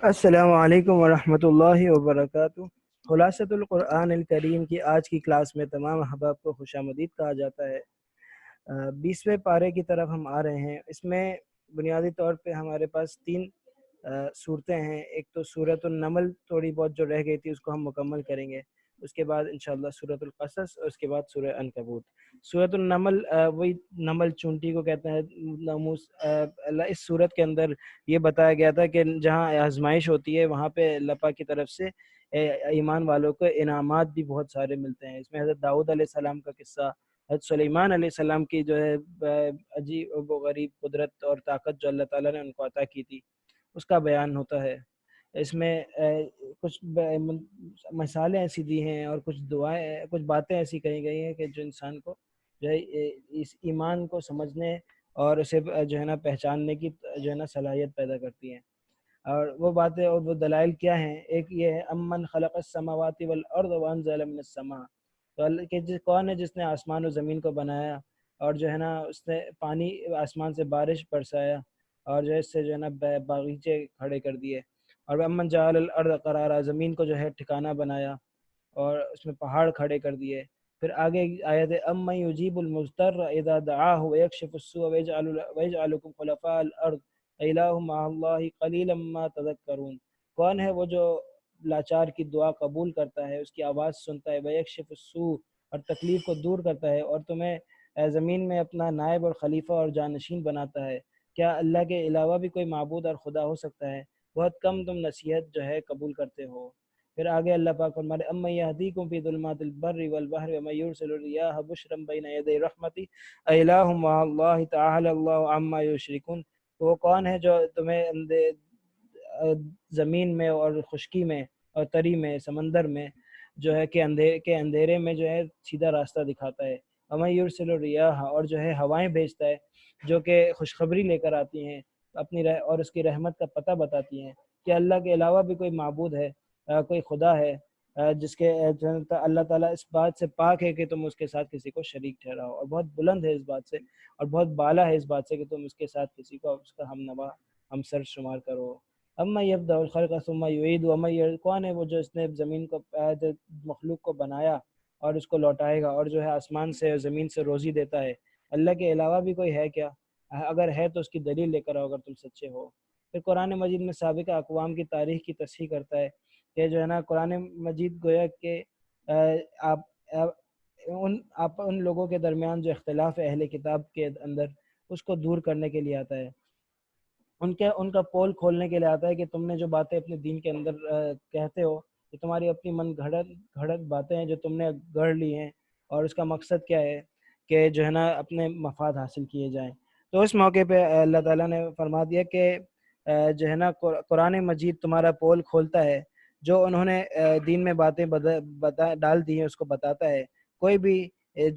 السلام علیکم ورحمۃ اللہ وبرکاتہ۔ خلاصۃ القرآن الکریم کی آج کی کلاس میں تمام احباب کو خوش آمدید کہا جاتا ہے۔ 20ویں پارے کی طرف ہم آ رہے ہیں۔ اس میں بنیادی طور پہ ہمارے پاس تین صورتیں ہیں۔ ایک تو سورۃ النمل، تھوڑی بہت جو رہ گئی تھی اس کو ہم مکمل کریں گے، اس کے بعد انشاءاللہ سورۃ القصص، اور اس کے بعد سورہ عنکبوت۔ سورۃ النمل وہی نمل چونٹی کو کہتے ہیں۔ اللہ اس سورت کے اندر یہ بتایا گیا تھا کہ جہاں آزمائش ہوتی ہے وہاں پہ اللہ پاک کی طرف سے ایمان والوں کو انعامات بھی بہت سارے ملتے ہیں۔ اس میں حضرت داؤد علیہ السلام کا قصہ، حضرت سلیمان علیہ السلام کی جو ہے عجیب و غریب قدرت اور طاقت جو اللہ تعالیٰ نے ان کو عطا کی تھی، اس کا بیان ہوتا ہے۔ اس میں کچھ مثالیں ایسی دی ہیں اور کچھ دعائیں، کچھ باتیں ایسی کہی گئی ہیں کہ جو انسان کو جو ہے اس ایمان کو سمجھنے اور اسے جو ہے نا پہچاننے کی جو ہے نا صلاحیت پیدا کرتی ہیں۔ اور وہ باتیں اور وہ دلائل کیا ہیں؟ ایک یہ ہے امن خلق السماوات والارض وانزل من السماء، تو اللہ کہ کون ہے جس نے آسمان و زمین کو بنایا اور جو ہے نا اس نے پانی آسمان سے بارش برسایا اور جو ہے اس سے جو ہے نا باغیچے کھڑے کر دیے، اور امن جعل الارض قرارا، زمین کو جو ہے ٹھکانہ بنایا اور اس میں پہاڑ کھڑے کر دیے۔ پھر آگے آیت امن یجیب المضطر اذا دعاہ ویکشف السوء ویجعلکم خلفاء الارض الہ مع اللہ قلیلا ما تذکرون، کون ہے وہ جو لاچار کی دعا قبول کرتا ہے، اس کی آواز سنتا ہے، ویکشف السوء اور تکلیف کو دور کرتا ہے، اور تمہیں زمین میں اپنا نائب اور خلیفہ اور جانشین بناتا ہے؟ کیا اللہ کے علاوہ بھی کوئی معبود اور خدا ہو سکتا ہے؟ بہت کم تم نصیحت جو ہے قبول کرتے ہو۔ پھر آگے اللہ پاک فرماتے ہیں اَمَّن يَهْدِيكُمْ فِي ظُلُمَاتِ الْبَرِّ وَالْبَحْرِ وَمَن يُرْسِلُ الرِّيَاحَ بُشْرًا بَيْنَ يَدَيْ رَحْمَتِهِ أَإِلَٰهٌ مَّعَ اللَّهِ تَعَالَى اللَّهُ عَمَّا يُشْرِكُونَ، تو وہ کون ہے جو تمہیں زمین میں اور خشکی میں اور تری میں سمندر میں جو ہے کہ اندھیرے میں جو ہے سیدھا راستہ دکھاتا ہے؟ وَمَن يُرْسِلُ الرِّيَاحَ، اور جو ہے ہوائیں بھیجتا ہے جو کہ خوشخبری لے کر آتی ہیں اپنی اور اس کی رحمت کا پتہ بتاتی ہیں۔ کہ اللہ کے علاوہ بھی کوئی معبود ہے، کوئی خدا ہے جس کے اللہ تعالیٰ اس بات سے پاک ہے کہ تم اس کے ساتھ کسی کو شریک ٹھہراؤ، اور بہت بلند ہے اس بات سے اور بہت بالا ہے اس بات سے کہ تم اس کے ساتھ کسی کو اس کا ہم نوا ہم سر شمار کرو۔ اما یبدأ الخلق ثم یعید، کون ہے وہ جو اس نے زمین کو مخلوق کو بنایا اور اس کو لوٹائے گا، اور جو ہے آسمان سے اور زمین سے روزی دیتا ہے؟ اللہ کے علاوہ بھی کوئی ہے کیا؟ اگر ہے تو اس کی دلیل لے کر آؤ اگر تم سچے ہو۔ پھر قرآن مجید میں سابقہ اقوام کی تاریخ کی تصحیح کرتا ہے کہ جو ہے نا قرآن مجید گویا کہ آپ ان لوگوں کے درمیان جو اختلاف ہے اہل کتاب کے اندر، اس کو دور کرنے کے لیے آتا ہے، ان کا پول کھولنے کے لیے آتا ہے کہ تم نے جو باتیں اپنے دین کے اندر کہتے ہو، یہ تمہاری اپنی من گھڑت باتیں ہیں جو تم نے گڑھ لی ہیں، اور اس کا مقصد کیا ہے کہ جو ہے نا اپنے مفاد حاصل کیے جائیں۔ تو اس موقع پہ اللہ تعالیٰ نے فرما دیا کہ جو ہے نا قرآن مجید تمہارا پول کھولتا ہے، جو انہوں نے دین میں باتیں ڈال دی ہیں اس کو بتاتا ہے۔ کوئی بھی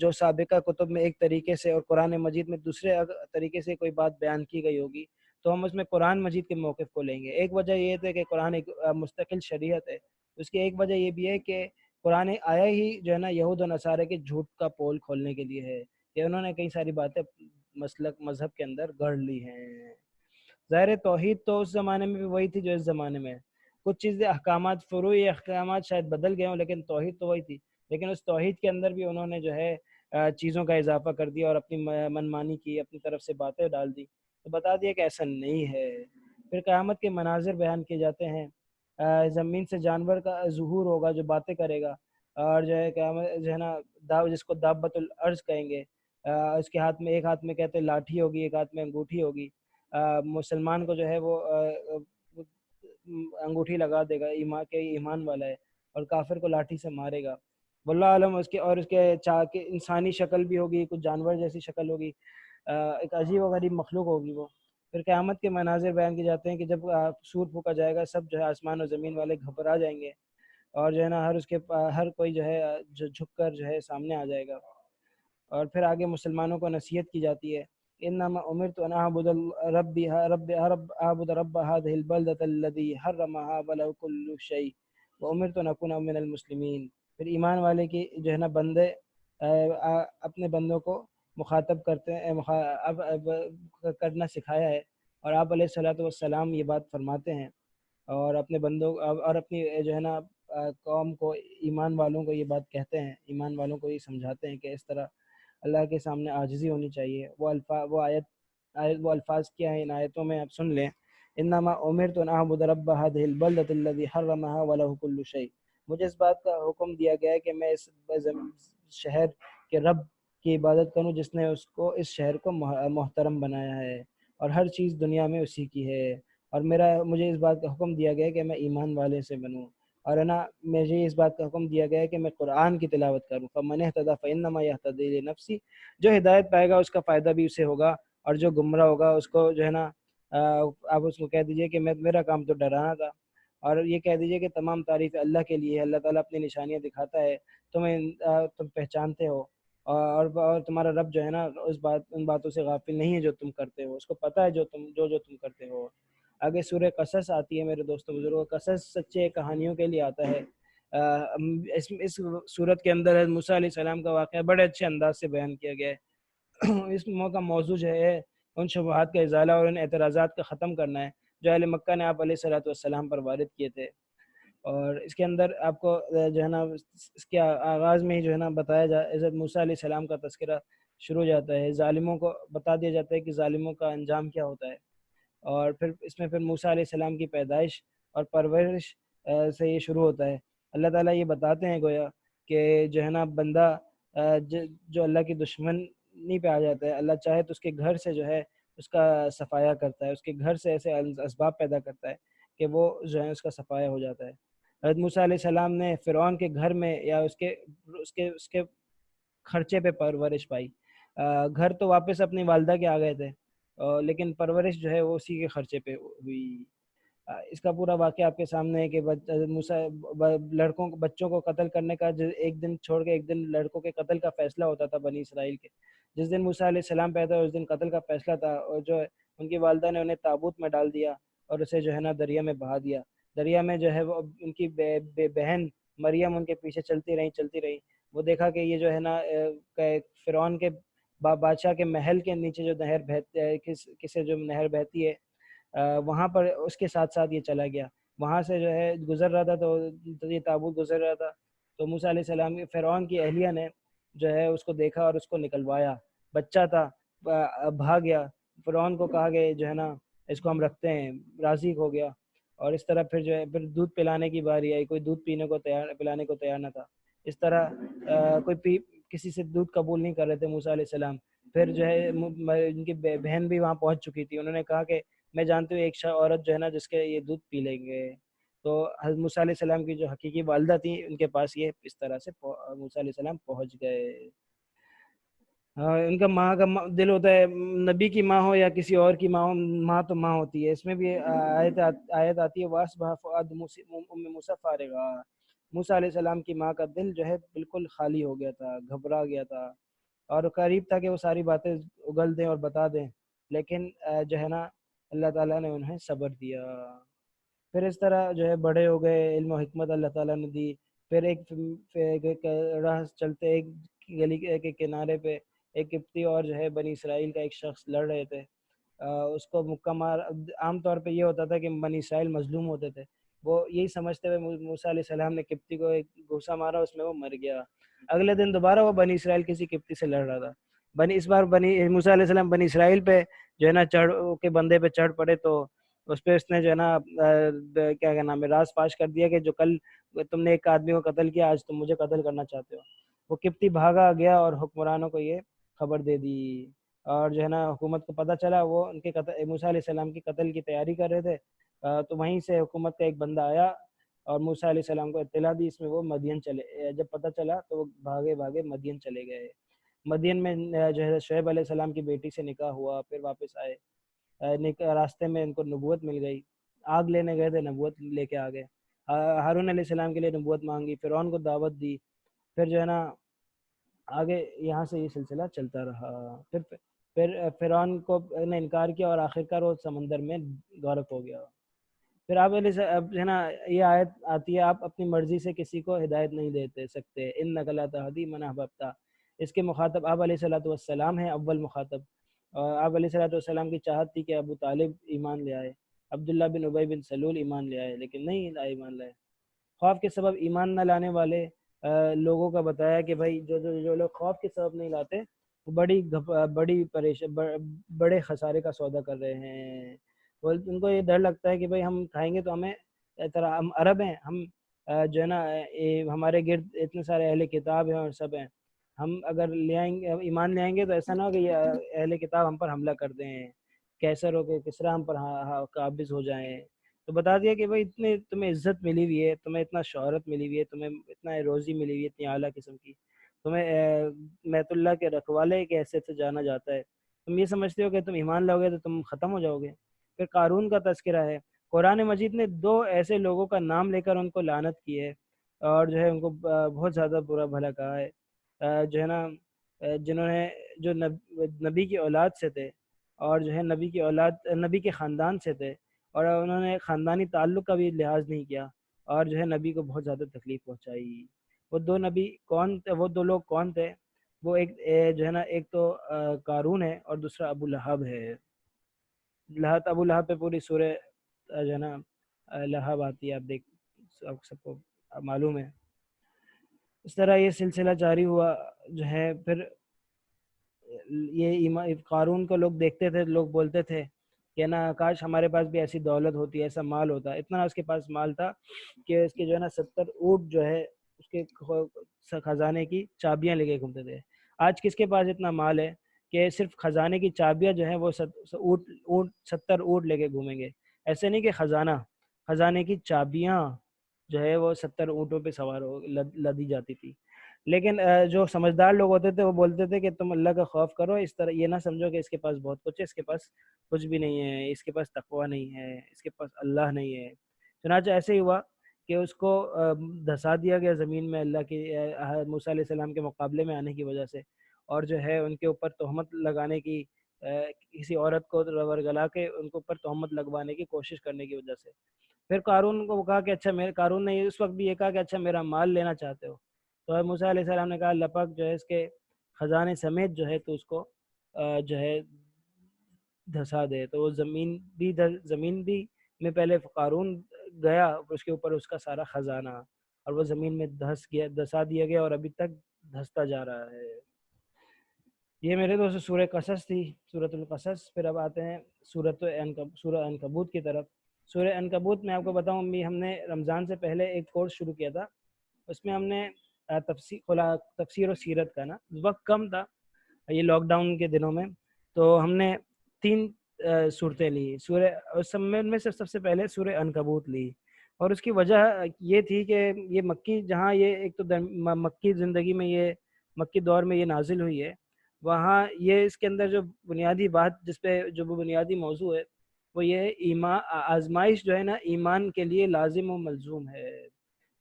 جو سابقہ کتب میں ایک طریقے سے اور قرآن مجید میں دوسرے طریقے سے کوئی بات بیان کی گئی ہوگی تو ہم اس میں قرآن مجید کے موقف کو لیں گے۔ ایک وجہ یہ ہے کہ قرآن ایک مستقل شریعت ہے، اس کی ایک وجہ یہ بھی ہے کہ قرآن آیا ہی جو ہے نا یہود و نصارہ کے جھوٹ کا پول کھولنے کے لیے ہے کہ انہوں نے کئی ساری باتیں مسلک مذہب کے اندر گڑھ لی ہیں۔ ظاہر توحید تو اس زمانے میں بھی وہی تھی جو اس زمانے میں ہے، کچھ چیزیں احکامات فروعی احکامات شاید بدل گئے ہوں لیکن توحید تو وہی تھی، لیکن اس توحید کے اندر بھی انہوں نے جو ہے چیزوں کا اضافہ کر دیا اور اپنی من مانی کی، اپنی طرف سے باتیں ڈال دی، تو بتا دیا کہ ایسا نہیں ہے۔ پھر قیامت کے مناظر بیان کیے جاتے ہیں، زمین سے جانور کا ظہور ہوگا جو باتیں کرے گا، اور جو ہے قیامت جو ہے نا جس کو دابت الارض کہیں گے، اس کے ہاتھ میں ایک ہاتھ میں کہتے ہیں لاٹھی ہوگی، ایک ہاتھ میں انگوٹھی ہوگی۔ مسلمان کو جو ہے وہ انگوٹھی لگا دے گا ایمان والا ہے، اور کافر کو لاٹھی سے مارے گا، واللہ عالم۔ اس کے انسانی شکل بھی ہوگی، کچھ جانور جیسی شکل ہوگی، ایک عجیب و غریب مخلوق ہوگی وہ۔ پھر قیامت کے مناظر بیان کیے جاتے ہیں کہ جب سور پھونکا جائے گا، سب جو ہے آسمان و زمین والے گھبرا جائیں گے، اور جو ہے نا ہر کوئی جو ہے جو جھک کر جو ہے سامنے آ جائے گا۔ اور پھر آگے مسلمانوں کو نصیحت کی جاتی ہے، انما امرت ان اعبد رب هذه البلدة الذي حرمها وله كل شيء وامرت ان اكون من المسلمین۔ پھر ایمان والے کی جو ہے نا بندے اپنے بندوں کو مخاطب کرتے ہیں، کرنا سکھایا ہے، اور آپ علیہ الصلوۃ والسلام یہ بات فرماتے ہیں اور اپنے بندوں اور اپنی جو ہے نا قوم کو، ایمان والوں کو یہ بات کہتے ہیں، ایمان والوں کو یہ سمجھاتے ہیں کہ اس طرح اللہ کے سامنے عاجزی ہونی چاہیے۔ وہ الفاظ کیا ہیں ان آیتوں میں آپ سن لیں۔ انما امرت ان اعبد رب هذه البلدة الذي حرمها وله كل شيء، مجھے اس بات کا حکم دیا گیا ہے کہ میں اس شہر کے رب کی عبادت کروں جس نے اس شہر کو محترم بنایا ہے، اور ہر چیز دنیا میں اسی کی ہے، اور مجھے اس بات کا حکم دیا گیا ہے کہ میں ایمان والے سے بنوں، اور ہے نا مجھے اس بات کا حکم دیا گیا ہے کہ میں قرآن کی تلاوت کروں۔ فمن اهتدى فانما يهتدي لنفسه، جو ہدایت پائے گا اس کا فائدہ بھی اسے ہوگا، اور جو گمراہ ہوگا اس کو جو ہے نا آپ اس کو کہہ دیجئے کہ میرا کام تو ڈرانا تھا، اور یہ کہہ دیجئے کہ تمام تعریف اللہ کے لیے ہے، اللہ تعالیٰ اپنی نشانیاں دکھاتا ہے، تم پہچانتے ہو، اور تمہارا رب جو ہے نا ان باتوں سے غافل نہیں ہے جو تم کرتے ہو، اس کو پتہ ہے جو تم کرتے ہو۔ آگے سورہ قصص آتی ہے میرے دوستوں بزرگوں، قصص سچے کہانیوں کے لیے آتا ہے۔ اس صورت کے اندر حضرت موسیٰ علیہ السلام کا واقعہ بڑے اچھے انداز سے بیان کیا گیا ہے۔ اس موقع موضوع جو ہے ان شبہات کا ازالہ اور ان اعتراضات کا ختم کرنا ہے جو اہل مکہ نے آپ علیہ الصلوۃ والسلام پر وارد کیے تھے، اور اس کے اندر آپ کو جو ہے نا اس کے آغاز میں ہی جو ہے نا بتایا حضرت موسیٰ علیہ السلام کا تذکرہ شروع ہو جاتا ہے، ظالموں کو بتا دیا جاتا ہے کہ ظالموں کا انجام کیا ہوتا ہے، اور پھر اس میں موسیٰ علیہ السلام کی پیدائش اور پرورش سے یہ شروع ہوتا ہے۔ اللہ تعالیٰ یہ بتاتے ہیں گویا کہ جو ہے نا بندہ جو اللہ کی دشمنی پہ آ جاتا ہے، اللہ چاہے تو اس کے گھر سے جو ہے اس کا صفایا کرتا ہے، اس کے گھر سے ایسے اسباب پیدا کرتا ہے کہ وہ جو ہے اس کا صفایا ہو جاتا ہے۔ حضرت موسیٰ علیہ السلام نے فرعون کے گھر میں یا اس کے خرچے پہ پرورش پائی۔ گھر تو واپس اپنی والدہ کے آ گئے تھے، لیکن پرورش جو ہے وہ اسی کے خرچے پہ ہوئی۔ اس کا پورا واقعہ آپ کے سامنے ہے کہ بچوں کو قتل کرنے کا ایک دن چھوڑ کے ایک دن لڑکوں کے قتل کا فیصلہ ہوتا تھا بنی اسرائیل کے۔ جس دن موسیٰ علیہ السلام پیدا ہوئے اس دن قتل کا فیصلہ تھا، اور جو ہے ان کی والدہ نے انہیں تابوت میں ڈال دیا اور اسے جو ہے نا دریا میں بہا دیا۔ دریا میں جو ہے وہ ان کی بہن مریم ان کے پیچھے چلتی رہی۔ وہ دیکھا کہ یہ جو ہے نا فرعون کے بادشاہ کے محل کے نیچے جو نہر بہتی ہے، کسے جو نہر بہتی ہے، وہاں پر اس کے ساتھ ساتھ یہ چلا گیا، وہاں سے جو ہے گزر رہا تھا تو یہ تابوت گزر رہا تھا، تو موسیٰ علیہ السلام فرعون کی اہلیہ نے جو ہے اس کو دیکھا اور اس کو نکلوایا، بچہ تھا، بھاگ گیا۔ فرعون کو کہا کہ جو ہے نا اس کو ہم رکھتے ہیں، راضی ہو گیا، اور اس طرح پھر جو ہے پھر دودھ پلانے کی باری آئی، کوئی دودھ پلانے کو تیار نہ تھا، اس طرح کسی سے دودھ قبول نہیں کر رہے تھے موسیٰ علیہ السلام۔ پھر جو ہے ان کی بہن بھی وہاں پہنچ چکی تھی، انہوں نے کہا کہ میں جانتی ہوں ایک عورت جو ہے نا جس کے یہ دودھ پی لیں گے، تو حضرت موسیٰ علیہ السلام کی جو حقیقی والدہ تھیں ان کے پاس یہ اس طرح سے موسیٰ علیہ السلام پہنچ گئے۔ ہاں، ان کا ماں کا دل ہوتا ہے، نبی کی ماں ہو یا کسی اور کی ماں ہو، ماں تو ماں ہوتی ہے۔ اس میں بھی آیت آتی ہے وَأَصْبَحَ فُؤَادُ أُمِّ مُوسَىٰ فَارِغًا، موسیٰ علیہ السلام کی ماں کا دل جو ہے بالکل خالی ہو گیا تھا، گھبرا گیا تھا، اور قریب تھا کہ وہ ساری باتیں اگل دیں اور بتا دیں، لیکن جو ہے نا اللہ تعالیٰ نے انہیں صبر دیا۔ پھر اس طرح جو ہے بڑے ہو گئے، علم و حکمت اللہ تعالیٰ نے دی۔ پھر ایک راہ چلتے ایک گلی کے کنارے پہ ایک قبطی اور جو ہے بنی اسرائیل کا ایک شخص لڑ رہے تھے، اس کو مکہ مار۔ عام طور پہ یہ ہوتا تھا کہ بنی اسرائیل مظلوم ہوتے تھے، وہ یہی سمجھتے ہوئے موسیٰ علیہ السلام نے قبطی کو ایک گھوسا مارا، اس میں وہ مر گیا۔ اگلے دن دوبارہ وہ بنی اسرائیل کسی قبطی سے لڑ رہا تھا، اس بار موسیٰ علیہ السلام بنی اسرائیل پہ جو ہے نا چڑھ کے بندے پہ چڑھ پڑے، تو اس پہ اس نے جو ہے نا کیا نام ہے راز فاش کر دیا کہ جو کل تم نے ایک آدمی کو قتل کیا، آج تم مجھے قتل کرنا چاہتے ہو۔ وہ قبطی بھاگا گیا اور حکمرانوں کو یہ خبر دے دی، اور جو ہے نا حکومت کو پتہ چلا، وہ ان کے موسیٰ علیہ السلام کی قتل کی تیاری کر رہے تھے، تو وہیں سے حکومت کا ایک بندہ آیا اور موسیٰ علیہ السلام کو اطلاع دی، اس میں وہ مدین چلے۔ جب پتہ چلا تو وہ بھاگے مدین چلے گئے۔ مدین میں جو ہے شعیب علیہ السلام کی بیٹی سے نکاح ہوا، پھر واپس آئے، راستے میں ان کو نبوت مل گئی، آگ لینے گئے تھے، نبوت لے کے آ گئے، ہارون علیہ السلام کے لیے نبوت مانگی، فرعون کو دعوت دی، پھر جو ہے نا آگے یہاں سے یہ سلسلہ چلتا رہا۔ پھر فرعون کو نے انکار کیا اور آخرکار وہ سمندر میں غرق ہو گیا۔ پھر آپ اب جو ہے نا یہ آیت آتی ہے، آپ اپنی مرضی سے کسی کو ہدایت نہیں دیتے سکتے، انک لا تہدی من احببت، اس کے مخاطب آپ علیہ الصلوۃ والسلام ہیں، اول مخاطب، اور آپ علیہ الصلوۃ والسلام کی چاہت تھی کہ ابو طالب ایمان لے آئے، عبداللہ بن ابی بن سلول ایمان لے آئے، لیکن نہیں ایمان لائے۔ خوف کے سبب ایمان نہ لانے والے لوگوں کا بتایا کہ بھائی جو لوگ خوف کے سبب نہیں لاتے وہ بڑی بڑے خسارے کا سودا کر رہے ہیں۔ ان کو یہ ڈر لگتا ہے کہ بھائی ہم کھائیں گے تو ہمیں طرح ہم عرب ہیں، ہم جو ہے نا ہمارے گرد اتنے سارے اہل کتاب ہیں اور سب ہیں، ہم اگر لے آئیں گے ایمان لے آئیں گے تو ایسا نہ ہو کہ یہ اہل کتاب ہم پر حملہ کر دیں، کیسر ہو کے کسرا ہم پر قابض ہو جائیں۔ تو بتا دیا کہ بھائی اتنے تمہیں عزت ملی ہوئی ہے، تمہیں اتنا شہرت ملی ہوئی ہے، تمہیں اتنا روزی ملی ہوئی ہے اتنی اعلیٰ قسم کی، تمہیں بیت اللہ کے رکھوالے کے حیثیت سے جانا جاتا ہے، تم یہ سمجھتے ہو کہ تم ایمان لاؤ گے تو تم ختم ہو جاؤ گے۔ پھر قارون کا تذکرہ ہے، قرآن مجید نے دو ایسے لوگوں کا نام لے کر ان کو لعنت کی ہے اور جو ہے ان کو بہت زیادہ برا بھلا کہا ہے، جو ہے نا جنہوں نے جو نبی کی اولاد سے تھے اور جو ہے نبی کے خاندان سے تھے، اور انہوں نے خاندانی تعلق کا بھی لحاظ نہیں کیا اور جو ہے نبی کو بہت زیادہ تکلیف پہنچائی۔ وہ دو نبی کون تھے؟ وہ دو لوگ کون تھے؟ وہ ایک جو ہے نا ایک تو قارون ہے اور دوسرا ابو لہب ہے۔ ابو لہب پہ پوری سورہ جو ہے نا لہب آتی ہے، آپ سب کو معلوم ہے۔ اس طرح یہ سلسلہ جاری ہوا، جو ہے پھر یہ قارون کو لوگ دیکھتے تھے، لوگ بولتے تھے کہ نا کاش ہمارے پاس بھی ایسی دولت ہوتی، ایسا مال ہوتا۔ اتنا اس کے پاس مال تھا کہ اس کے جو ہے نا 70 اونٹ جو ہے اس کے خزانے کی چابیاں لے کے گھومتے تھے۔ آج کس کے پاس اتنا مال ہے کہ صرف خزانے کی چابیاں جو ہیں وہ 70 اونٹ لے کے گھومیں گے؟ ایسے نہیں کہ خزانے کی چابیاں جو ہے وہ 70 اونٹوں پہ سوار لدی جاتی تھی۔ لیکن جو سمجھدار لوگ ہوتے تھے وہ بولتے تھے کہ تم اللہ کا خوف کرو، اس طرح یہ نہ سمجھو کہ اس کے پاس بہت کچھ ہے، اس کے پاس کچھ بھی نہیں ہے، اس کے پاس تقوی نہیں ہے، اس کے پاس اللہ نہیں ہے۔ چنانچہ ایسے ہی ہوا کہ اس کو دھسا دیا گیا زمین میں اللہ کی موسیٰ علیہ السلام کے مقابلے میں آنے کی وجہ سے، اور جو ہے ان کے اوپر تہمت لگانے کی کسی عورت کو ورگلا کے ان کے اوپر تہمت لگوانے کی کوشش کرنے کی وجہ سے۔ پھر قارون کو کہا کہ اچھا قارون نے اس وقت بھی یہ کہا کہ اچھا میرا مال لینا چاہتے ہو؟ تو موسیٰ علیہ السلام نے کہا لپک جو ہے اس کے خزانے سمیت جو ہے تو اس کو جو ہے دھسا دے۔ تو وہ زمین بھی میں پہلے قارون گیا، اس کے اوپر اس کا سارا خزانہ، اور وہ زمین میں دھسا دیا گیا اور ابھی تک دھستا جا رہا ہے۔ یہ میرے دوست سورہ قصص تھی، سورۃ القصص۔ پھر اب آتے ہیں سورہ عنکبوت کی طرف۔ سورہ عنکبوت میں آپ کو بتاؤں بھی ہم نے رمضان سے پہلے ایک کورس شروع کیا تھا، اس میں ہم نے تفسیر و سیرت کا نا وقت کم تھا یہ لاک ڈاؤن کے دنوں میں، تو ہم نے 3 صورتیں لی۔ اس سب سے پہلے سورہ عنکبوت لی، اور اس کی وجہ یہ تھی کہ یہ مکی، جہاں یہ ایک تو مکی زندگی میں یہ مکی دور میں یہ نازل ہوئی ہے، وہاں یہ اس کے اندر جو بنیادی بات جس پہ جو بنیادی موضوع ہے وہ یہ ہے آزمائش جو ہے نا ایمان کے لیے لازم و ملزوم ہے۔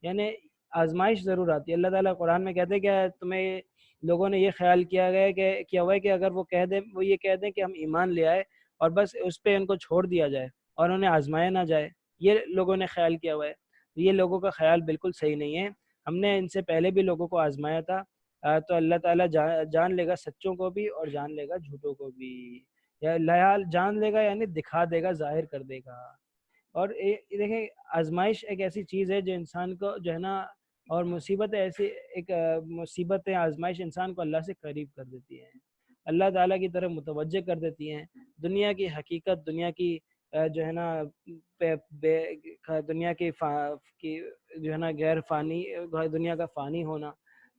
یعنی آزمائش ضرور آتی ہے۔ اللہ تعالیٰ قرآن میں کہتے ہیں کہ تمہیں لوگوں نے یہ خیال کیا ہوا ہے کہ اگر وہ یہ کہہ دیں کہ ہم ایمان لے آئے اور بس اس پہ ان کو چھوڑ دیا جائے اور انہیں آزمایا نہ جائے، یہ لوگوں نے خیال کیا ہوا ہے۔ یہ لوگوں کا خیال بالکل صحیح نہیں ہے۔ ہم نے ان سے پہلے بھی لوگوں کو آزمایا تھا، تو اللہ تعالیٰ جان لے گا سچوں کو بھی اور جان لے گا جھوٹوں کو بھی، یا جان لے گا یعنی دکھا دے گا، ظاہر کر دے گا۔ اور دیکھیں آزمائش ایک ایسی چیز ہے جو انسان کو جو ہے نا، اور مصیبتیں آزمائش انسان کو اللہ سے قریب کر دیتی ہیں، اللہ تعالیٰ کی طرف متوجہ کر دیتی ہیں۔ دنیا کی حقیقت، دنیا کی جو ہے نا دنیا کی جو ہے نا غیر فانی، دنیا کا فانی ہونا،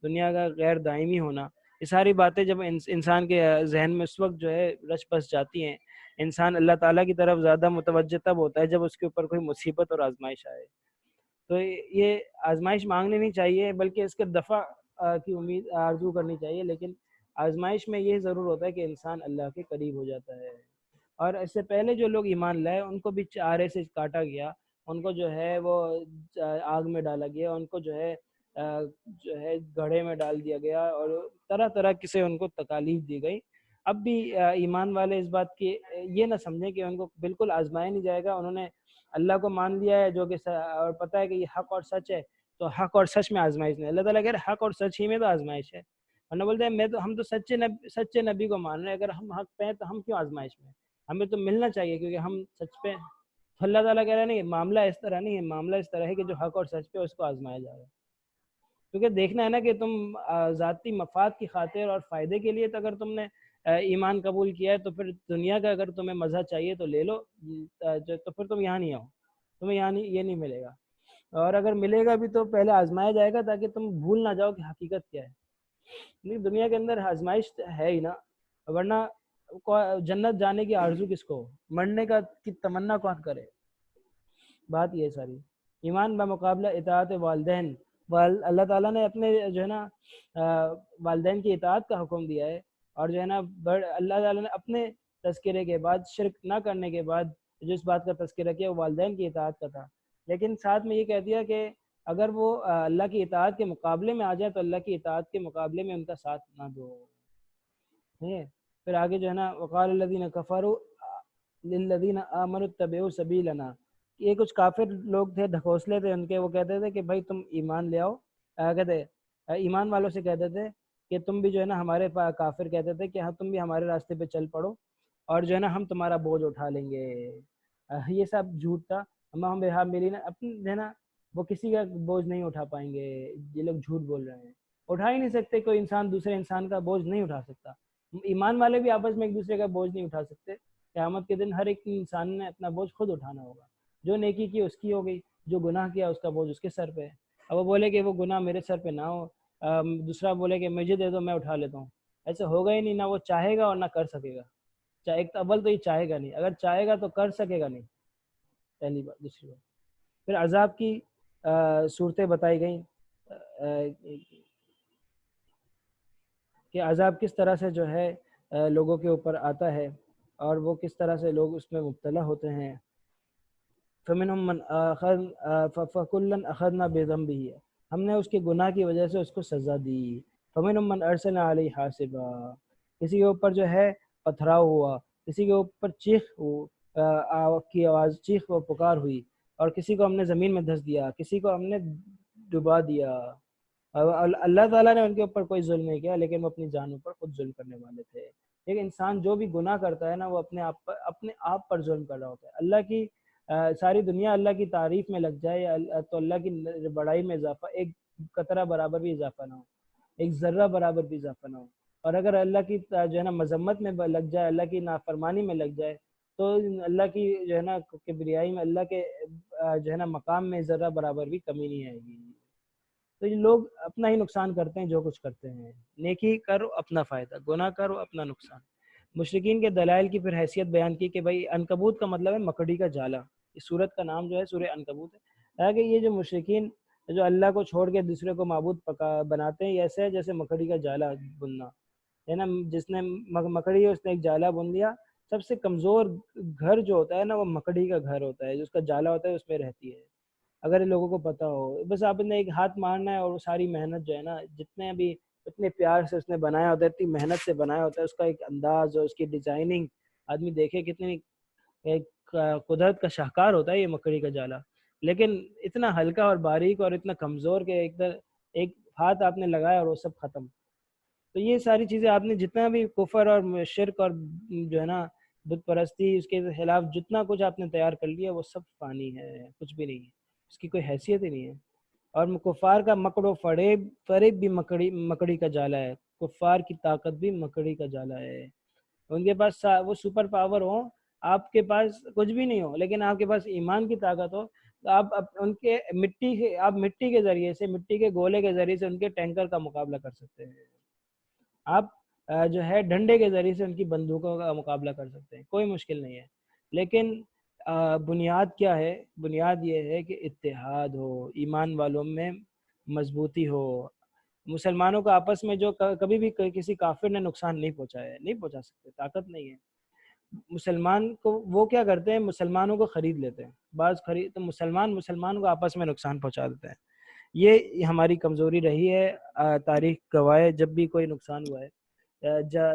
دنیا کا غیر دائمی ہونا، یہ ساری باتیں جب انسان کے ذہن میں اس وقت جو ہے رچ بس جاتی ہیں، انسان اللہ تعالیٰ کی طرف زیادہ متوجہ تب ہوتا ہے جب اس کے اوپر کوئی مصیبت اور آزمائش آئے۔ تو یہ آزمائش مانگنی نہیں چاہیے، بلکہ اس کے دفع کی امید آرزو کرنی چاہیے، لیکن آزمائش میں یہ ضرور ہوتا ہے کہ انسان اللہ کے قریب ہو جاتا ہے۔ اور اس سے پہلے جو لوگ ایمان لائے ان کو بھی چارے سے کاٹا گیا، ان کو جو ہے وہ آگ میں ڈالا گیا، ان کو جو ہے گڑھے میں ڈال دیا گیا، اور طرح طرح سے ان کو تکالیف دی گئی۔ اب بھی ایمان والے اس بات کی یہ نہ سمجھیں کہ ان کو بالکل آزمایا نہیں جائے گا۔ انہوں نے اللہ کو مان لیا ہے جو کہ اور پتہ ہے کہ یہ حق اور سچ ہے، تو حق اور سچ میں آزمائش نہیں۔ اللہ تعالیٰ کہہ رہے حق اور سچ ہی میں تو آزمائش ہے، ورنہ بولتے ہیں ہم تو سچے نبی کو مان رہے ہیں، اگر ہم حق پہ ہیں تو ہم کیوں آزمائش میں؟ ہمیں تو ملنا چاہیے کیونکہ ہم سچ پہ ہیں۔ تو اللہ تعالیٰ کہہ رہا ہے نہیں، معاملہ اس طرح نہیں ہے، معاملہ اس طرح ہے کہ جو حق اور سچ پہ اس کو آزمایا جا رہا ہے. کیونکہ دیکھنا ہے نا کہ تم ذاتی مفاد کی خاطر اور فائدے کے لیے تو اگر تم نے ایمان قبول کیا ہے تو پھر دنیا کا اگر تمہیں مزہ چاہیے تو لے لو، تو پھر تم یہاں نہیں آؤ، تمہیں یہاں نہیں، یہ نہیں ملے گا. اور اگر ملے گا بھی تو پہلے آزمایا جائے گا تاکہ تم بھول نہ جاؤ کہ حقیقت کیا ہے. نہیں، دنیا کے اندر آزمائش ہے ہی نا، ورنہ جنت جانے کی آرزو کس کو ہو؟ مرنے کا کی تمنا کون کرے؟ بات یہ ساری. ایمان بمقابلہ اطاعت والدین، اللہ تعالیٰ نے اپنے جو ہے نا والدین کی اطاعت کا حکم دیا ہے، اور جو ہے نا اللہ تعالیٰ نے اپنے تذکرے کے بعد، شرک نہ کرنے کے بعد جو اس بات کا تذکرہ کیا وہ والدین کی اطاعت کا تھا، لیکن ساتھ میں یہ کہہ دیا کہ اگر وہ اللہ کی اطاعت کے مقابلے میں آ جائے تو اللہ کی اطاعت کے مقابلے میں ان کا ساتھ نہ دو. ٹھیک ہے. پھر آگے جو ہے نا وقال الذین کفروا للذین آمنوا اتبعوا سبیلنا، یہ کچھ کافر لوگ تھے، ڈھکوسلے تھے ان کے، وہ کہتے تھے کہ بھائی تم ایمان لے آؤ، کہتے ایمان والوں سے کہتے تھے کہ تم بھی جو ہے نا ہمارے کافر کہتے تھے کہ ہاں تم بھی ہمارے راستے پہ چل پڑو اور جو ہے نا ہم تمہارا بوجھ اٹھا لیں گے. یہ سب جھوٹ تھا. ہم بہا میری نا اپنی جو ہے نا وہ کسی کا بوجھ نہیں اٹھا پائیں گے. یہ لوگ جھوٹ بول رہے ہیں، اٹھا ہی نہیں سکتے. کوئی انسان دوسرے انسان کا بوجھ نہیں اٹھا سکتا. ایمان والے بھی آپس میں ایک دوسرے کا بوجھ نہیں اٹھا سکتے. قیامت کے دن ہر ایک انسان نے اپنا بوجھ خود اٹھانا ہوگا. جو نیکی کی اس کی ہو گئی، جو گناہ کیا اس کا بوجھ اس کے سر پہ ہے. اب وہ بولے کہ وہ گناہ میرے سر پہ نہ ہو، دوسرا بولے کہ مجھے دے دو میں اٹھا لیتا ہوں، ایسے ہوگا ہی نہیں. نہ وہ چاہے گا اور نہ کر سکے گا. ایک تو اول تو یہ چاہے گا نہیں، اگر چاہے گا تو کر سکے گا نہیں، پہلی بات. دوسری بات پھر عذاب کی صورتیں بتائی گئیں کہ عذاب کس طرح سے جو ہے لوگوں کے اوپر آتا ہے اور وہ کس طرح سے لوگ اس میں مبتلا ہوتے ہیں. فمنہم من فکلا اخذنا بذنبہ، ہم نے اس کے گناہ کی وجہ سے اس کو سزا دی. فمنہم من ارسلنا علیہ حاصبا، کسی کے اوپر جو ہے پتھراؤ ہوا، کسی کے اوپر چیخ کی آواز، چیخ و پکار ہوئی، اور کسی کو ہم نے زمین میں دھس دیا، کسی کو ہم نے ڈبا دیا. اللہ تعالیٰ نے ان کے اوپر کوئی ظلم نہیں کیا، لیکن وہ اپنی جانوں پر خود ظلم کرنے والے تھے. لیکن انسان جو بھی گناہ کرتا ہے نا وہ اپنے آپ پر ظلم کر رہا ہوتا ہے. اللہ کی ساری دنیا اللہ کی تعریف میں لگ جائے تو اللہ کی بڑائی میں اضافہ ایک قطرہ برابر بھی اضافہ نہ ہو، ایک ذرہ برابر بھی اضافہ نہ ہو. اور اگر اللہ کی جو ہے نا مذمت میں لگ جائے، اللہ کی نافرمانی میں لگ جائے، تو اللہ کی جو ہے نا کبریائی میں، اللہ کے جو ہے نا مقام میں ذرہ برابر بھی کمی نہیں آئے گی. تو یہ لوگ اپنا ہی نقصان کرتے ہیں جو کچھ کرتے ہیں. نیکی کرو اپنا فائدہ، گناہ کرو اپنا نقصان. مشرکین کے دلائل کی پھر حیثیت بیان کی کہ بھائی عنکبوت کا مطلب ہے مکڑی کا جالا. اس سورت کا نام جو ہے سورہ عنکبوت ہے. تاکہ یہ جو مشرکین جو اللہ کو چھوڑ کے دوسرے کو معبود بناتے ہیں، یہ ایسے ہے جیسے مکڑی کا جالا بننا ہے نا. جس نے مکڑی ہے اس نے ایک جالا بن دیا. سب سے کمزور گھر جو ہوتا ہے نا وہ مکڑی کا گھر ہوتا ہے، جو اس کا جالا ہوتا ہے اس میں رہتی ہے. اگر یہ لوگوں کو پتہ ہو، بس آپ نے ایک ہاتھ مارنا ہے اور وہ ساری محنت جو ہے نا، جتنے بھی اتنے پیار سے اس نے بنایا ہوتا ہے، اتنی محنت سے بنایا ہوتا ہے، اس کا ایک انداز اور اس کی ڈیزائننگ آدمی دیکھے کتنی ایک قدرت کا شاہکار ہوتا ہے یہ مکڑی کا جالا. لیکن اتنا ہلکا اور باریک اور اتنا کمزور کہ ایک ہاتھ آپ نے لگایا اور وہ سب ختم. تو یہ ساری چیزیں آپ نے جتنا بھی کفر اور شرک اور جو ہے نا بت پرستی، اس کے خلاف جتنا کچھ آپ نے تیار کر لیا وہ سب فانی ہے، کچھ بھی نہیں ہے، اس کی کوئی حیثیت ہی نہیں ہے. اور کفار کا مکر و فریب بھی مکڑی کا جالا ہے. کفار کی طاقت بھی مکڑی کا جالا ہے. ان کے پاس وہ سپر پاور ہو، آپ کے پاس کچھ بھی نہیں ہو لیکن آپ کے پاس ایمان کی طاقت ہو، تو آپ ان کے مٹی کے ذریعے سے، مٹی کے گولے کے ذریعے سے ان کے ٹینکر کا مقابلہ کر سکتے ہیں. آپ جو ہے ڈنڈے کے ذریعے سے ان کی بندوقوں کا مقابلہ کر سکتے ہیں، کوئی مشکل نہیں ہے. لیکن بنیاد کیا ہے؟ بنیاد یہ ہے کہ اتحاد ہو، ایمان والوں میں مضبوطی ہو. مسلمانوں کو آپس میں جو کبھی بھی کسی کافر نے نقصان نہیں پہنچایا ہے، نہیں پہنچا سکتے، طاقت نہیں ہے. مسلمان کو وہ کیا کرتے ہیں؟ مسلمانوں کو خرید لیتے ہیں، تو مسلمان کو آپس میں نقصان پہنچا دیتے ہیں. یہ ہماری کمزوری رہی ہے. تاریخ گواہ جب بھی کوئی نقصان ہوا ہے،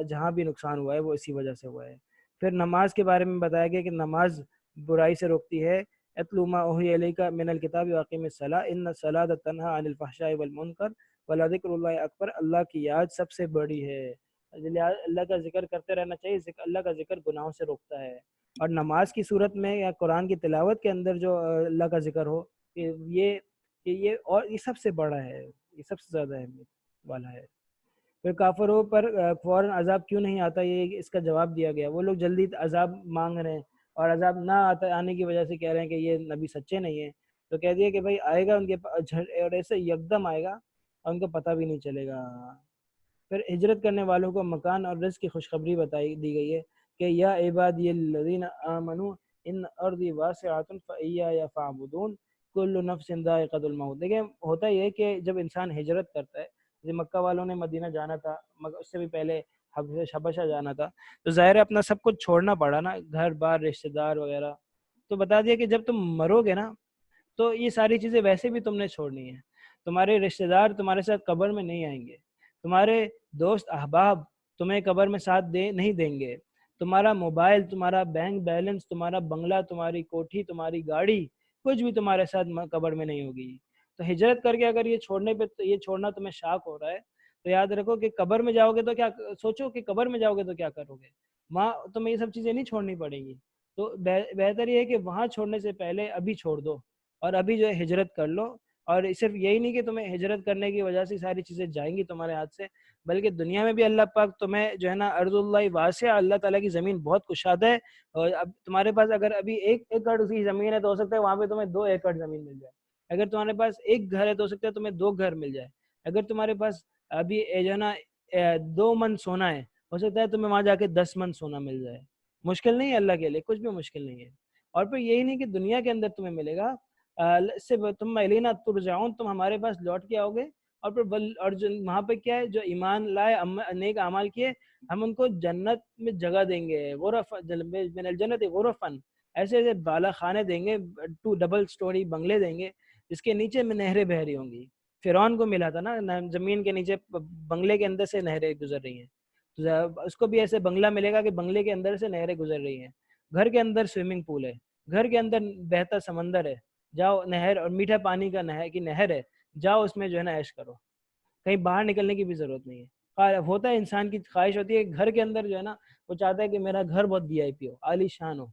جہاں بھی نقصان ہوا ہے وہ اسی وجہ سے ہوا ہے. پھر نماز کے بارے میں بتایا گیا کہ نماز برائی سے روکتی ہے. اتلو ما اوحی الیک من الکتاب واقیم الصلاۃ ان الصلاۃ تنہی عن الفحشاء والمنکر ولذکر اللہ اکبر. اللہ کی یاد سب سے بڑی ہے. اللہ کا ذکر کرتے رہنا چاہیے. اللہ کا ذکر گناہوں سے روکتا ہے. اور نماز کی صورت میں یا قرآن کی تلاوت کے اندر جو اللہ کا ذکر ہو یہ اور یہ سب سے بڑا ہے، یہ سب سے زیادہ اہمیت والا ہے۔ پھر کافروں پر فوراً عذاب کیوں نہیں آتا، یہ اس کا جواب دیا گیا۔ وہ لوگ جلدی عذاب مانگ رہے ہیں اور عذاب نہ آنے کی وجہ سے کہہ رہے ہیں کہ یہ نبی سچے نہیں ہیں، تو کہہ دیا کہ بھائی آئے گا ان کے اور ایسے یکدم آئے گا اور ان کو پتہ بھی نہیں چلے گا۔ پھر ہجرت کرنے والوں کو مکان اور رزق کی خوشخبری بتائی دی گئی ہے کہ یا عبادی الذین آمنوا ان ارضی واسعۃ فإیایا فاعبدون کل نفس ذائقۃ الموت۔ دیکھیں ہوتا یہ ہے کہ جب انسان ہجرت کرتا ہے، جیسے مکہ والوں نے مدینہ جانا تھا، اس سے بھی پہلے حبشہ جانا تھا، تو ظاہر ہے اپنا سب کچھ چھوڑنا پڑا نا، گھر بار رشتہ دار وغیرہ۔ تو بتا دیا کہ جب تم مرو گے نا تو یہ ساری چیزیں ویسے بھی تم نے چھوڑنی ہیں، تمہارے رشتہ دار تمہارے ساتھ قبر میں نہیں آئیں گے، تمہارے دوست احباب تمہیں قبر میں ساتھ نہیں دیں گے، تمہارا موبائل، تمہارا بینک بیلنس، تمہارا بنگلہ، تمہاری کوٹھی، تمہاری گاڑی، کچھ بھی تمہارے ساتھ قبر میں نہیں ہوگی۔ تو ہجرت کر کے اگر یہ چھوڑنا تمہیں شاق ہو رہا ہے تو یاد رکھو کہ قبر میں جاؤ گے تو کیا سوچو کہ قبر میں جاؤ گے تو کیا کرو گے، وہاں تمہیں یہ سب چیزیں نہیں چھوڑنی پڑیں گی۔ تو بہتر یہ ہے کہ وہاں چھوڑنے سے پہلے ابھی چھوڑ دو اور ابھی جو ہے ہجرت کر لو۔ اور صرف یہی نہیں کہ تمہیں ہجرت کرنے کی وجہ سے ساری چیزیں جائیں گی تمہارے ہاتھ سے، بلکہ دنیا میں بھی اللہ پاک تمہیں جو ہے نا ارض اللہ واسع، اللہ تعالیٰ کی زمین بہت کشادہ ہے، اور اب تمہارے پاس اگر ابھی 1 ایکڑ کی زمین ہے تو ہو سکتا ہے وہاں پہ تمہیں 2 ایکڑ زمین مل جائے، اگر تمہارے پاس ایک گھر ہے تو ہو سکتا ہے تمہیں 2 گھر مل جائے، اگر تمہارے پاس ابھی جو ہے نا 2 من سونا ہے، ہو سکتا ہے تمہیں وہاں جا کے 10 من سونا مل جائے۔ مشکل نہیں ہے اللہ کے لیے، کچھ بھی مشکل نہیں ہے۔ اور پھر یہی نہیں کہ دنیا کے اندر تمہیں ملے گا، اس سے تم الینا ترجعون، تم ہمارے پاس لوٹ کے آؤ گے، اور پھر اور جو وہاں پہ کیا ہے، جو ایمان لائے نیک اعمال کیے، ہم ان کو جنت میں جگہ دیں گے، غرف من الجنت غرفن، ایسے ایسے بالا خانے دیں گے، 2 ڈبل سٹوری بنگلے دیں گے جس کے نیچے میں نہریں بہہ رہی ہوں گی۔ فرعون کو ملا تھا نا، زمین کے نیچے بنگلے کے اندر سے نہریں گزر رہی ہیں، تو اس کو بھی ایسے بنگلہ ملے گا کہ بنگلے کے اندر سے نہریں گزر رہی ہیں، گھر کے اندر سوئمنگ پول ہے، گھر کے اندر بہتا سمندر ہے، جاؤ نہر اور میٹھا پانی کا نہر ہے، جاؤ اس میں جو ہے نا عیش کرو، کہیں باہر نکلنے کی بھی ضرورت نہیں ہے۔ ہوتا ہے انسان کی خواہش ہوتی ہے کہ گھر کے اندر جو ہے نا وہ چاہتا ہے کہ میرا گھر بہت وی آئی پی ہو، عالی شان ہو،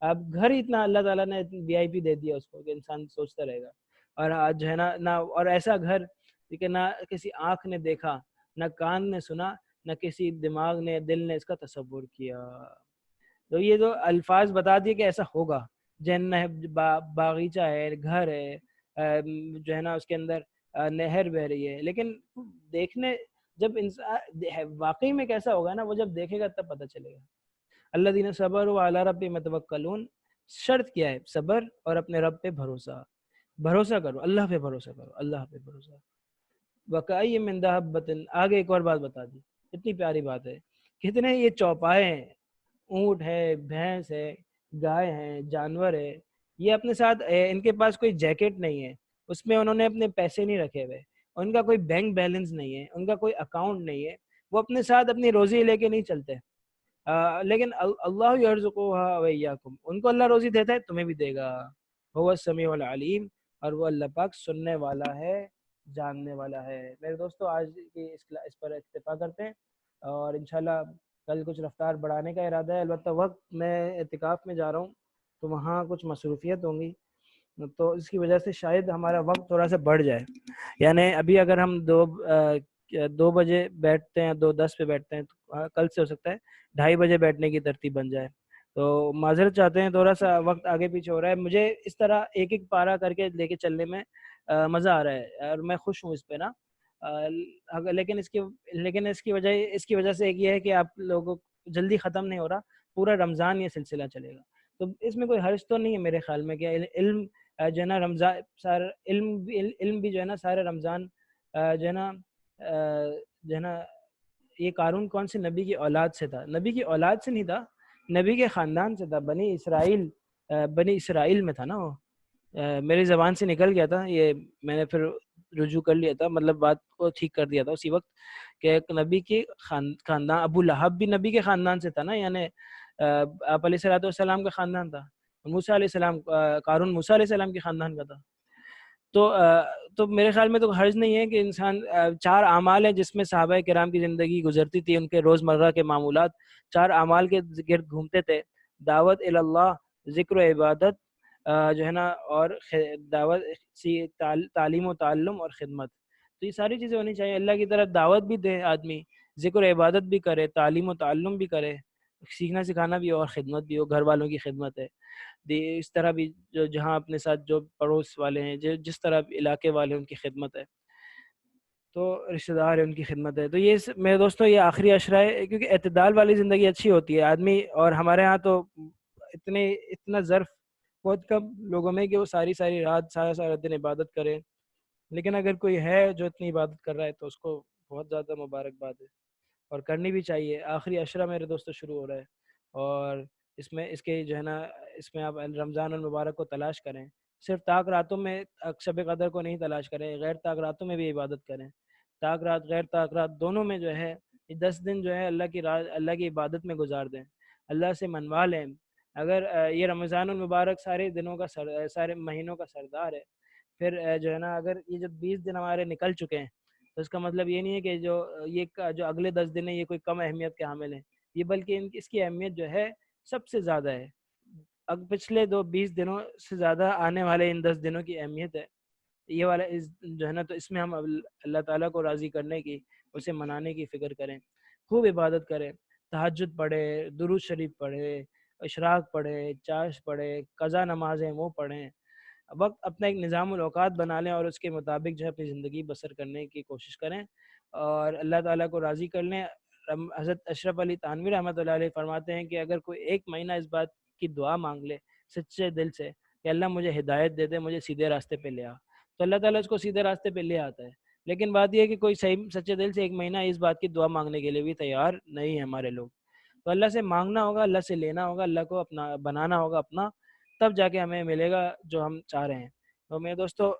اب گھر اتنا اللہ تعالیٰ نے وی آئی پی دے دیا اس کو کہ انسان سوچتا رہے گا، اور آج جو ہے نا اور ایسا گھر کہ نہ کسی آنکھ نے دیکھا، نہ کان نے سنا، نہ کسی دماغ نے دل نے اس کا تصور کیا۔ تو یہ جو الفاظ بتا دیے کہ ایسا ہوگا، جن باغیچہ ہے، گھر ہے، جو ہے نا اس کے اندر نہر بہ رہی ہے، لیکن دیکھنے جب انسان واقعی میں کیسا ہوگا نا، وہ جب دیکھے گا تب پتہ چلے گا۔ الذین صبروا علی ربہم یتوکلون، شرط کیا ہے؟ صبر اور اپنے رب پہ بھروسہ کرو، اللہ پہ بھروسہ کرو، اللہ پہ بھروسہ۔ وَكَأَيٍّ مِّن دَابَّةٍ، آگے ایک اور بات بتا دی، اتنی پیاری بات ہے، کتنے یہ چوپائے ہیں، اونٹ ہے، بھینس ہے، گائے ہیں، جانور ہے، یہ اپنے ساتھ ان کے پاس کوئی جیکٹ نہیں ہے، اس میں انہوں نے اپنے پیسے نہیں رکھے ہوئے، ان کا کوئی بینک بیلنس نہیں ہے، ان کا کوئی اکاؤنٹ نہیں ہے، وہ اپنے ساتھ اپنی روزی لے کے نہیں چلتے، لیکن اللہ یرزقها وإیاکم، ان کو اللہ روزی دیتا ہے، تمہیں بھی دے گا، هو السمیع العلیم، اور وہ اللہ پاک سننے والا ہے، جاننے والا ہے۔ میرے دوستو آج کی اس پر اتفاق کرتے ہیں، اور انشاءاللہ کل کچھ رفتار بڑھانے کا ارادہ ہے، البتہ وقت میں اعتکاف میں جا رہا ہوں تو وہاں کچھ مصروفیت ہوں گی، تو اس کی وجہ سے شاید ہمارا وقت تھوڑا سا بڑھ جائے، یعنی ابھی اگر ہم 2 بجے بیٹھتے ہیں، 2:10 پہ بیٹھتے ہیں، تو کل سے ہو سکتا ہے 2:30 بجے بیٹھنے کی ترتیب بن جائے، تو معذرت چاہتے ہیں، تھوڑا سا وقت آگے پیچھے ہو رہا ہے، مجھے اس طرح ایک ایک پارہ کر کے لے کے چلنے میں مزہ آ رہا ہے، اور میں خوش ہوں اس پہ نا، لیکن اس کی وجہ سے ایک یہ ہے کہ آپ لوگوں کو جلدی ختم نہیں ہو رہا، پورا رمضان یہ سلسلہ چلے گا، تو اس میں کوئی حرج تو نہیں ہے میرے خیال میں کہ علم جو ہے نا رمضان سارا علم بھی جو ہے نا سارے رمضان جو ہے نا یہ قارون کون سے نبی کی اولاد سے تھا؟ نبی کی اولاد سے نہیں تھا، نبی کے خاندان سے تھا، بنی اسرائیل میں تھا نا وہ، میری زبان سے نکل گیا تھا یہ، میں نے پھر رجوع کر لیا تھا، مطلب بات کو ٹھیک کر دیا تھا اسی وقت، کہ ایک نبی کی خاندان، ابو لہب بھی نبی کے خاندان سے تھا نا، یعنی آپ علیہ الصلوۃ والسلام کا خاندان تھا، موسیٰ علیہ السلام، قارون موسیٰ علیہ السلام کے خاندان کا تھا، تو میرے خیال میں تو حرج نہیں ہے کہ انسان 4 اعمال ہیں جس میں صحابہ کرام کی زندگی گزرتی تھی، ان کے روزمرہ کے معمولات 4 اعمال کے گرد گھومتے تھے، دعوت اللہ، ذکر و عبادت جو ہے نا، اور دعوت تعلیم و تعلم اور خدمت. تو یہ ساری چیزیں ہونی چاہیے. اللہ کی طرف دعوت بھی دے آدمی، ذکر و عبادت بھی کرے، تعلیم و تعلم بھی کرے، سیکھنا سکھانا بھی ہو، اور خدمت بھی ہو، گھر والوں کی خدمت ہے. اس طرح بھی جو جہاں اپنے ساتھ جو پڑوس والے ہیں، جس طرح علاقے والے ہیں ان کی خدمت ہے، تو رشتہ دار ہیں ان کی خدمت ہے. تو یہ میرے دوستوں یہ آخری عشرہ ہے، کیونکہ اعتدال والی زندگی اچھی ہوتی ہے آدمی. اور ہمارے ہاں تو اتنا ظرف بہت کم لوگوں میں کہ وہ ساری ساری رات سارا سارا دن عبادت کریں. لیکن اگر کوئی ہے جو اتنی عبادت کر رہا ہے تو اس کو بہت زیادہ مبارکباد ہے، اور کرنی بھی چاہیے. آخری عشرہ میرے دوستوں شروع ہو رہا ہے، اور اس کے جو ہے نا، اس میں آپ رمضان المبارک کو تلاش کریں. صرف طاق راتوں میں شب قدر کو نہیں تلاش کریں، غیر طاق راتوں میں بھی عبادت کریں. طاق رات غیر طاق رات دونوں میں جو ہے یہ 10 دن جو ہے اللہ کی عبادت میں گزار دیں، اللہ سے منوا لیں. اگر یہ رمضان المبارک سارے دنوں کا سارے مہینوں کا سردار ہے، پھر جو ہے نا، اگر یہ جو 20 دن ہمارے نکل چکے ہیں تو اس کا مطلب یہ نہیں ہے کہ جو اگلے 10 دن ہیں یہ کوئی کم اہمیت کے حامل ہیں. یہ بلکہ اس کی اہمیت جو ہے سب سے زیادہ ہے. اب پچھلے 20 دنوں سے زیادہ آنے والے ان 10 دنوں کی اہمیت ہے. یہ والا جو ہے نا، تو اس میں ہم اللہ تعالیٰ کو راضی کرنے کی، اسے منانے کی فکر کریں، خوب عبادت کریں، تہجد پڑھے، درود شریف پڑھے، اشراق پڑھے، چاش پڑھے، قضا نمازیں وہ پڑھیں. وقت اپنا ایک نظام الاوقات بنا لیں اور اس کے مطابق جو ہے اپنی زندگی بسر کرنے کی کوشش کریں، اور اللہ تعالیٰ کو راضی کر لیں. حضرت اشرف علی تھانوی رحمۃ اللہ علیہ فرماتے ہیں کہ اگر کوئی ایک مہینہ اس بات کی دعا مانگ لے سچے دل سے کہ اللہ مجھے ہدایت دے دے، مجھے سیدھے راستے پہ لے آ، تو اللہ تعالیٰ اس کو سیدھے راستے پہ لے آتا ہے. لیکن بات یہ ہے کہ کوئی صحیح سچے دل سے ایک مہینہ اس بات کی دعا مانگنے کے لیے بھی تیار نہیں ہے ہمارے لوگ. تو اللہ سے مانگنا ہوگا، اللہ سے لینا ہوگا، اللہ کو اپنا بنانا ہوگا اپنا، تب جا کے ہمیں ملے گا جو ہم چاہ رہے ہیں. تو میرے دوستو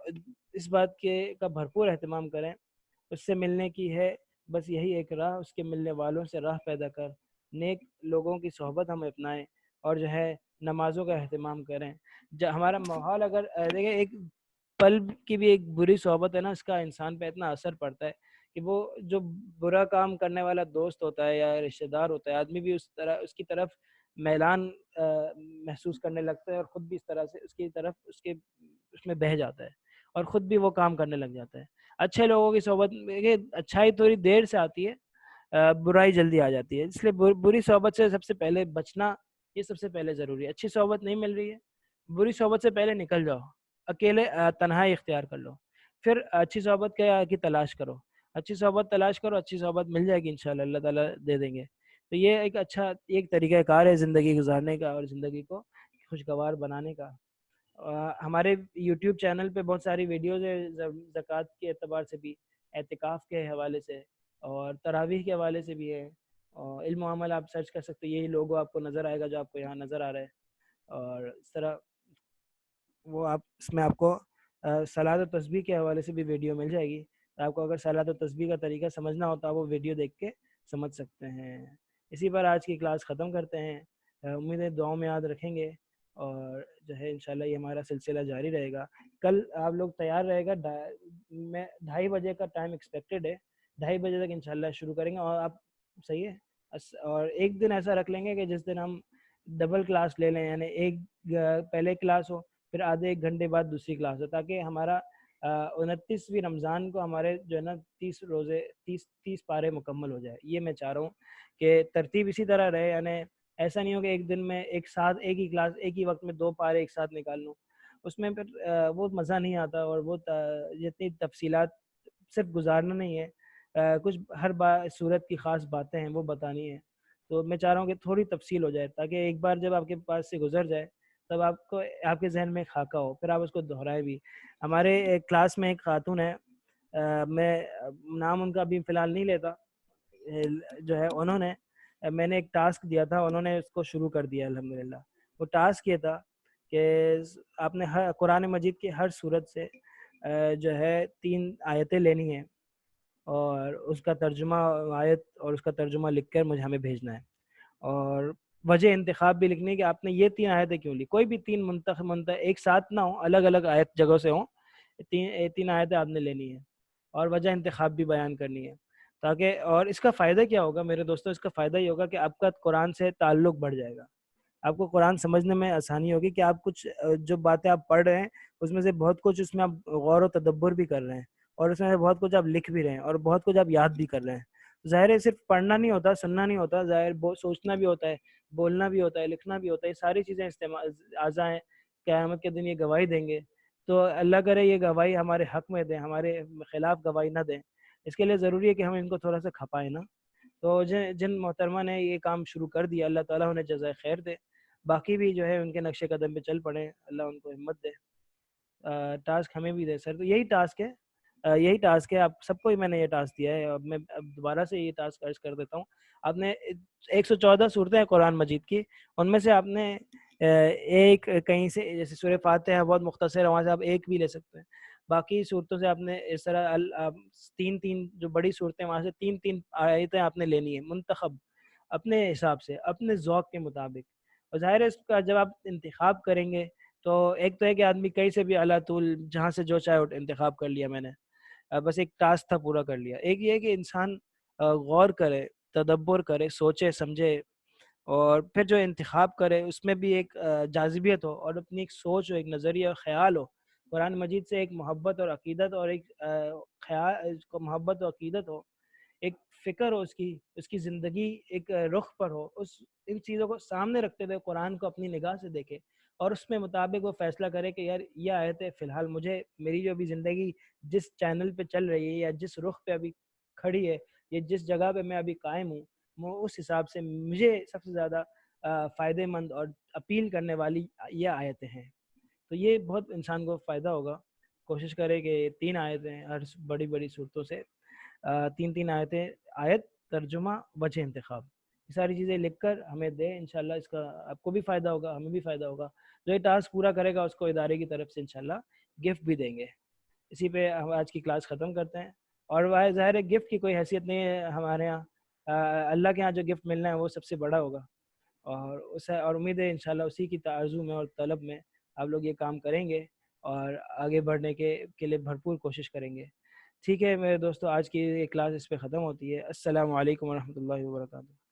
اس بات کا بھرپور اہتمام کریں. اس سے ملنے کی ہے بس یہی ایک راہ، اس کے ملنے والوں سے راہ پیدا کر، نیک لوگوں کی صحبت ہم اپنائیں، اور جو ہے نمازوں کا اہتمام کریں. ہمارا ماحول اگر دیکھیں، ایک پل کی بھی ایک بری صحبت ہے نا، اس کا انسان پہ اتنا اثر پڑتا ہے کہ وہ جو برا کام کرنے والا دوست ہوتا ہے یا رشتہ دار ہوتا ہے، آدمی بھی اس کی طرف میلان محسوس کرنے لگتا ہے، اور خود بھی اس طرح سے اس کی طرف اس میں بہہ جاتا ہے، اور خود بھی وہ کام کرنے لگ جاتا ہے. اچھے لوگوں کی صحبت میں اچھائی تھوڑی دیر سے آتی ہے، برائی جلدی آ جاتی ہے. اس لیے بری صحبت سے سب سے پہلے بچنا یہ سب سے پہلے ضروری ہے. اچھی صحبت نہیں مل رہی ہے، بری صحبت سے پہلے نکل جاؤ، اکیلے تنہائی اختیار کر لو، پھر اچھی صحبت کی تلاش کرو. اچھی صحبت تلاش کرو، اچھی صحبت مل جائے گی انشاءاللہ، اللہ تعالیٰ دے دیں گے. تو یہ ایک اچھا طریقہ کار ہے زندگی گزارنے کا اور زندگی کو خوشگوار بنانے کا. ہمارے یوٹیوب چینل پہ بہت ساری ویڈیوز ہے زکوٰۃ کے اعتبار سے بھی، اعتکاف کے حوالے سے، اور تراویح کے حوالے سے بھی ہے. اور علم و عمل آپ سرچ کر سکتے، یہی لوگو آپ کو نظر آئے گا جو آپ کو یہاں نظر آ رہا ہے. اور اس طرح وہ اس میں آپ کو صلاۃ و تسبیح کے حوالے سے بھی ویڈیو مل جائے گی. آپ کو اگر صلاۃ و تسبیح کا طریقہ سمجھنا ہوتا ہے وہ ویڈیو دیکھ کے سمجھ سکتے ہیں. اسی پر آج کی کلاس ختم کرتے ہیں. امید ہے دعاؤں میں یاد رکھیں گے، اور جو ہے انشاءاللہ یہ ہمارا سلسلہ جاری رہے گا. کل آپ لوگ تیار رہے گا، 2:30 بجے کا ٹائم ایکسپیکٹڈ ہے، 2:30 بجے تک انشاءاللہ شروع کریں گے. اور آپ صحیح ہے، اور ایک دن ایسا رکھ لیں گے کہ جس دن ہم ڈبل کلاس لے لیں، یعنی ایک پہلے کلاس ہو، پھر آدھے ایک گھنٹے بعد دوسری کلاس ہو، تاکہ ہمارا 29ویں رمضان کو ہمارے جو ہے نا 30 روزے 30 پارے مکمل ہو جائے. یہ میں چاہ رہا ہوں کہ ترتیب اسی طرح رہے، یعنی ایسا نہیں ہو کہ ایک دن میں ایک ساتھ ایک ہی کلاس ایک ہی وقت میں 2 پارے ایک ساتھ نکال لوں. اس میں پھر وہ مزہ نہیں آتا، اور وہ جتنی تفصیلات صرف گزارنا نہیں ہے، کچھ ہر صورت کی خاص باتیں ہیں وہ بتانی ہیں. تو میں چاہ رہا ہوں کہ تھوڑی تفصیل ہو جائے، تاکہ ایک بار جب آپ کے پاس سے گزر جائے تب آپ کے ذہن میں خاکہ ہو، پھر آپ اس کو دہرائے بھی. ہمارے کلاس میں ایک خاتون ہے، میں نام ان کا ابھی فی الحال نہیں لیتا، جو ہے انہوں نے میں نے ایک ٹاسک دیا تھا، انہوں نے اس کو شروع کر دیا الحمدللہ. وہ ٹاسک یہ تھا کہ آپ نے قرآن مجید کی ہر صورت سے جو ہے 3 آیتیں لینی ہیں، اور اس کا ترجمہ آیت اور اس کا ترجمہ لکھ کر ہمیں بھیجنا ہے، اور وجہ انتخاب بھی لکھنی ہے کہ آپ نے یہ 3 آیتیں کیوں لی. کوئی بھی 3 منتخب ایک ساتھ نہ ہوں، الگ الگ آیت جگہوں سے ہوں. 3 آیتیں آپ نے لینی ہے، اور وجہ انتخاب بھی بیان کرنی ہے. تاکہ اور اس کا فائدہ کیا ہوگا میرے دوستوں، اس کا فائدہ یہ ہوگا کہ آپ کا قرآن سے تعلق بڑھ جائے گا. آپ کو قرآن سمجھنے میں آسانی ہوگی کہ آپ کچھ جو باتیں آپ پڑھ رہے ہیں اس میں سے بہت کچھ اس میں آپ غور و تدبر بھی کر رہے ہیں، اور اس میں سے بہت کچھ آپ لکھ بھی رہے ہیں، اور بہت کچھ آپ یاد بھی کر رہے ہیں۔ ظاہر ہے صرف پڑھنا نہیں ہوتا، سننا نہیں ہوتا، ظاہر سوچنا بھی ہوتا ہے، بولنا بھی ہوتا ہے، لکھنا بھی ہوتا ہے، یہ ساری چیزیں استعمال اعضاء ہیں، قیامت کے دن یہ گواہی دیں گے۔ تو اللہ کرے یہ گواہی ہمارے حق میں دیں، ہمارے خلاف گواہی نہ دیں۔ اس کے لیے ضروری ہے کہ ہم ان کو تھوڑا سا کھپائیں نا۔ تو جن محترمہ نے یہ کام شروع کر دیا، اللہ تعالیٰ انہیں جزائے خیر دے، باقی بھی جو ہے ان کے نقش قدم پہ چل پڑیں، اللہ ان کو ہمت دے، ٹاسک ہمیں بھی دے سر۔ تو یہی ٹاسک ہے، یہی ٹاسک ہے، آپ سب کو ہی میں نے یہ ٹاسک دیا ہے۔ اب میں دوبارہ سے یہ ٹاسک عرض کر دیتا ہوں۔ آپ نے 114 صورتیں ہیں قرآن مجید کی، ان میں سے آپ نے ایک کہیں سے، جیسے سورہ فاتحہ بہت مختصر ہے، وہاں سے آپ ایک بھی لے سکتے ہیں۔ باقی صورتوں سے آپ نے اس طرح تین تین جو بڑی صورتیں، وہاں سے تین تین آیتیں آپ نے لینی ہے، منتخب اپنے حساب سے، اپنے ذوق کے مطابق۔ اور ظاہر ہے اس کا جب آپ انتخاب کریں گے تو ایک تو ہے کہ آدمی کہیں سے بھی اللہ طول جہاں سے جو چاہے انتخاب کر لیا میں نے، بس ایک ٹاسک تھا پورا کر لیا۔ ایک یہ ہے کہ انسان غور کرے، تدبر کرے، سوچے سمجھے، اور پھر جو انتخاب کرے اس میں بھی ایک جاذبیت ہو، اور اپنی ایک سوچ ہو، ایک نظریہ اور خیال ہو قرآن مجید سے، ایک محبت اور عقیدت، اور ایک خیال، اس کو محبت اور عقیدت ہو، ایک فکر ہو، اس کی زندگی ایک رخ پر ہو، ان چیزوں کو سامنے رکھتے ہوئے قرآن کو اپنی نگاہ سے دیکھے، اور اس میں مطابق وہ فیصلہ کرے کہ یار یہ آیتیں فی الحال مجھے، میری جو ابھی زندگی جس چینل پہ چل رہی ہے، یا جس رخ پہ ابھی کھڑی ہے، یا جس جگہ پہ میں ابھی قائم ہوں، وہ اس حساب سے مجھے سب سے زیادہ فائدہ مند اور اپیل کرنے والی یہ آیتیں ہیں۔ تو یہ بہت انسان کو فائدہ ہوگا۔ کوشش کرے کہ 3 آیتیں ہر بڑی بڑی صورتوں سے، 3 آیتیں، آیت، ترجمہ، وجہ انتخاب، یہ ساری چیزیں لکھ کر ہمیں دیں، انشاءاللہ اس کا آپ کو بھی فائدہ ہوگا، ہمیں بھی فائدہ ہوگا۔ جو یہ ٹاسک پورا کرے گا اس کو ادارے کی طرف سے انشاءاللہ گفٹ بھی دیں گے۔ اسی پہ ہم آج کی کلاس ختم کرتے ہیں۔ اور وہ ظاہر ہے گفٹ کی کوئی حیثیت نہیں ہے ہمارے ہاں، اللہ کے ہاں جو گفٹ ملنا ہے وہ سب سے بڑا ہوگا، اور امید ہے انشاءاللہ اسی کی تعظم میں اور طلب میں آپ لوگ یہ کام کریں گے، اور آگے بڑھنے کے لیے بھرپور کوشش کریں گے۔ ٹھیک ہے میرے دوستو، آج کی یہ کلاس اس پہ ختم ہوتی ہے۔ السلام علیکم ورحمۃ اللہ وبرکاتہ۔